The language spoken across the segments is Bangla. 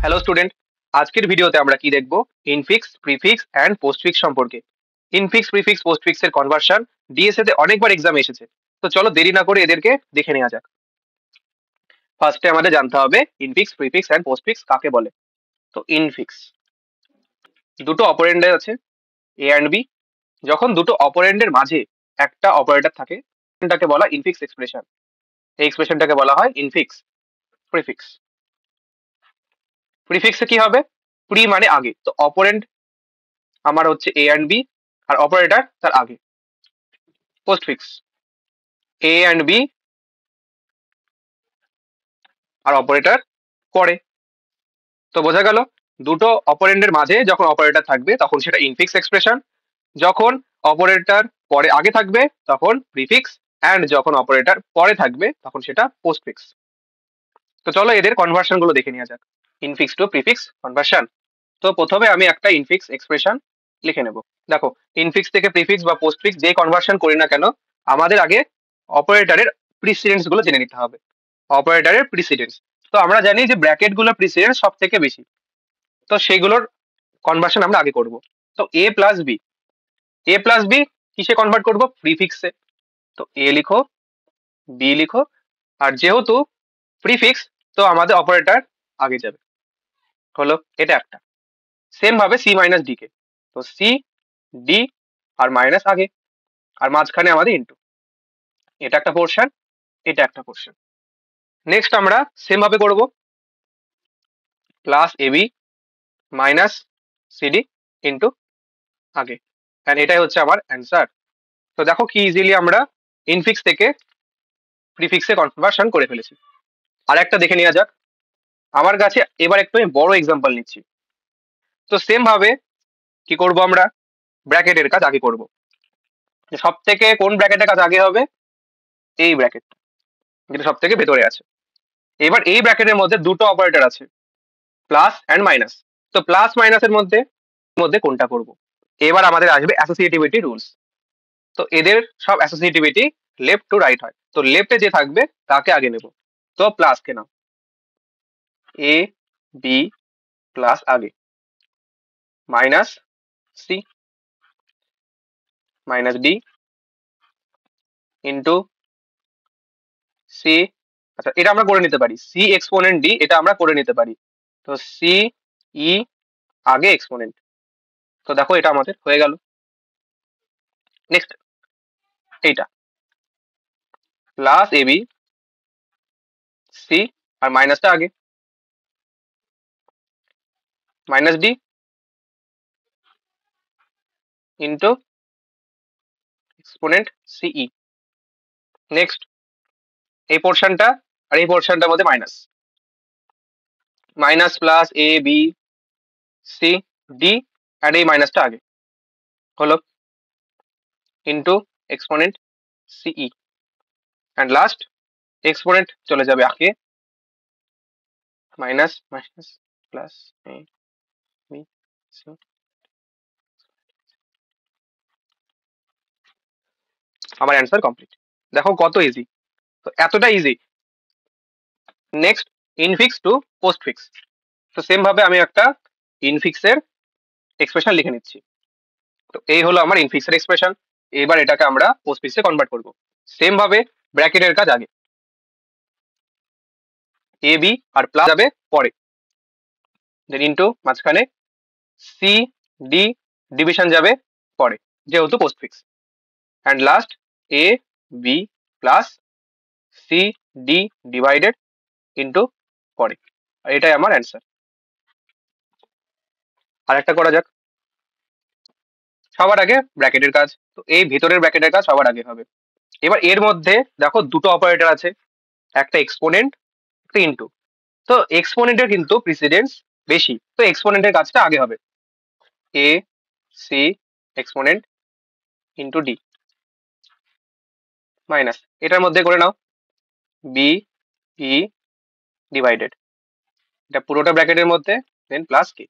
হ্যালো স্টুডেন্ট, আজকের ভিডিওতে আমরা কি দেখব? ইনফিক্স, প্রিফিক্স এন্ড পোস্টফিক্স সম্পর্কে। ইনফিক্স, প্রিফিক্স, পোস্টফিক্স এর কনভার্সন ডিএসএ তে অনেকবার এক্সাম এসেছে। তো চলো দেরি না করে এদেরকে দেখে নেওয়া যাক। ফার্স্টে আমাদের জানতে হবে ইনফিক্স, প্রিফিক্স এন্ড পোস্টফিক্স কাকে বলে। তো ইনফিক্স, দুটো অপারেন্ডের আছে এ এন্ড বি। যখন দুটো অপারেন্ডের মাঝে একটা অপারেটর থাকে তাকে বলা ইনফিক্স এক্সপ্রেশন। এই এক্সপ্রেশনটাকে বলা হয় ইনফিক্স। প্রিফিক্স, প্রিফিক্সে কি হবে? প্রি মানে আগে, তো অপারেন্ড আমার হচ্ছে এ এন্ড বি আর অপারেটর তার আগে। পোস্টফিক্স, এ এন্ড বি আর অপারেটর পরে। তো বোঝা গেল, দুটো অপারেন্ডের মাঝে যখন অপারেটর থাকবে তখন সেটা ইনফিক্স এক্সপ্রেশন, যখন অপারেটর পরে আগে থাকবে তখন প্রিফিক্স, অ্যান্ড যখন অপারেটর পরে থাকবে তখন সেটা পোস্টফিক্স। তো চলো এদের কনভার্সন গুলো দেখে নেওয়া যাক। Infix two prefix conversion. তো প্রথমে আমি একটা ইনফিক্স এক্সপ্রেশন লিখে নেব। দেখো, ইনফিক্স থেকে প্রিফিক্স বা পোস্টফিক্স যে কনভার্সন করি না কেন, আমাদের আগে অপারেটরের প্রিসিডেন্স গুলো জেনে নিতে হবে। অপারেটরের প্রিসিডেন্স, তো আমরা জানি যে ব্র্যাকেট গুলো প্রিসিডেন্স সব থেকে বেশি, তো সেগুলোর কনভার্সন আমরা আগে করব। তো এ প্লাস বি, এ প্লাস বি কিসে কনভার্ট করব? প্রিফিক্সে। তো এ লিখো, বি লিখো, আর যেহেতু প্রিফিক্স তো আমাদের অপারেটর আগে যাবে। হলো, এটা একটা। সেম ভাবে সি মাইনাস ডি কে, তো সি, ডি আর মাইনাস আগে, আর মাঝখানে আমাদের ইনটু। এটা একটা পোর্শন, এটা একটা পোর্শন। নেক্সট আমরা সেম ভাবে করব, plus AB minus CD into আগে, এন্ড এটাই হচ্ছে আমার অ্যান্সার। তো দেখো কি ইজিলি আমরা ইনফিক্স থেকে প্রিফিক্সে কনভার্সন করে ফেলেছি। আর একটা দেখে নেওয়া যাক। আমার কাছে এবার একটু আমি বড় এক্সাম্পল নিচ্ছি। তো সেম ভাবে কি করব আমরা? ব্র্যাকেটের কাজ আগে করব। সব থেকে কোন ব্র্যাকেটের কাজ আগে হবে? এই ব্র্যাকেট, যেটা সব থেকে ভেতরে আছে। এবার এই ব্র্যাকেটের মধ্যে দুটো অপারেটর আছে, প্লাস এন্ড মাইনাস। তো প্লাস মাইনাসের মধ্যে মধ্যে কোনটা করব? এবার আমাদের আসবে অ্যাসোসিয়েটিভিটি রুলস। তো এদের সব অ্যাসোসিয়েটিভিটি লেফট টু রাইট হয়, তো লেফটে যে থাকবে তাকে আগে নেব। তো প্লাস কে নাও, এ বি প্লাস আগে, minus C minus D into C. আচ্ছা, এটা আমরা করে নিতে পারি, সি এক্সপোনেন্ট ডি, এটা আমরা করে নিতে পারি। তো সি ই আগে এক্সপোনেন্ট। তো দেখো এটা আমাদের হয়ে গেল। নেক্সট এইটা, প্লাস এবি, সি আর মাইনাসটা আগে, minus D into exponent C E. Next এই পোর্শনটা আর এই পোর্শনটার মধ্যে minus, minus plus A B C D, আর এই মাইনাসটা আগে, হলো into exponent C E, and last exponent চলে যাবে আগে, minus minus plus A B C. আমার অ্যান্সার কমপ্লিট। দেখো কত ইজি, তো এতটা easy. Next infix to postfix. তো সেম ভাবে আমি একটা ইনফিক্সের এক্সপ্রেশন লিখে নিচ্ছি। তো এই হলো আমার ইনফিক্সের এক্সপ্রেশন। এবার এটাকে আমরা পোস্টফিক্সে কনভার্ট করব। সেম ভাবে ব্র্যাকেটের কাজ আগে, এ বি আর প্লাস যাবে পরে, দেন ইনটু মাঝখানে সি ডি, ডিভিশন যাবে পরে যেহেতু postfix, and last A B plus C D divided into পরে। আর এটাই আমার অ্যান্সার। আর একটা করা যাক। সবার আগে ব্র্যাকেটের কাজ, তো এই ভিতরের ব্র্যাকেটের কাজ সবার আগে হবে। এবার এর মধ্যে দেখো দুটো অপারেটর আছে, একটা এক্সপোনেন্ট, একটা ইনটু। তো এক্সপোনেন্টের কিন্তু প্রিসিডেন্স বেশি, তো এক্সপোনেন্টের কাজটা আগে হবে। A C exponent into D minus, এটার মধ্যে করে নাও বি ই ডিভাইডেড, এটা পুরোটা ব্র্যাকেটের মধ্যে, দেন প্লাস কে।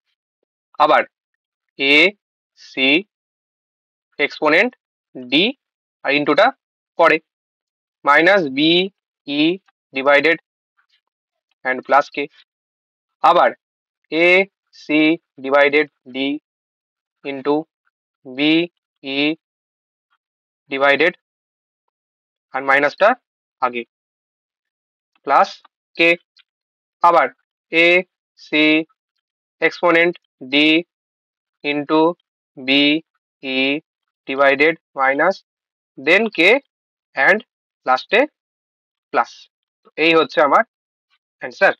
আবার এ সি এক্সপোনেন্ট ডি আর ইনটুটা পরে, minus B E divided and plus কে। আবার a c divided d into b e divided আর মাইনাসটা আগে প্লাস কে আবার a c exponent d into b e divided minus then k and লাস্টে প্লাস। এই হচ্ছে আমার অ্যান্সার।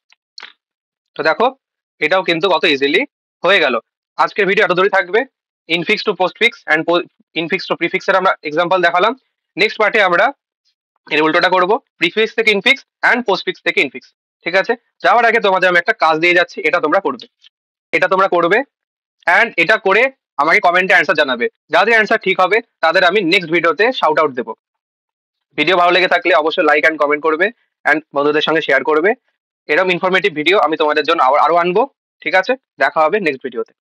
তো দেখো এটাও কিন্তু কত ইজিলি হয়ে গেল। আজকের ভিডিও এত দূরই থাকবে। Infix to postfix and infix two প্রিফিক্সের আমরা এক্সাম্পল দেখালাম। নেক্সট পার্টে আমরা এর উল্টোটা করবো, প্রিফিক্স থেকে ইনফিক্স অ্যান্ড পোস্টফিক্স থেকে ইনফিক্স। ঠিক আছে, যাওয়ার আগে তোমাদের আমি একটা কাজ দিয়ে যাচ্ছি, এটা তোমরা করবে, এটা তোমরা করবে অ্যান্ড এটা করে আমাকে কমেন্টে অ্যান্সার জানাবে। যাদের অ্যান্সার ঠিক হবে তাদের আমি নেক্সট ভিডিওতে শাউট আউট দেবো। ভিডিও ভালো লেগে থাকলে অবশ্যই লাইক অ্যান্ড কমেন্ট করবে অ্যান্ড বন্ধুদের সঙ্গে শেয়ার করবে। এরকম ইনফরমেটিভ ভিডিও আমি তোমাদের জন্য আরো আনবো। ঠিক আছে, দেখা হবে নেক্সট ভিডিওতে।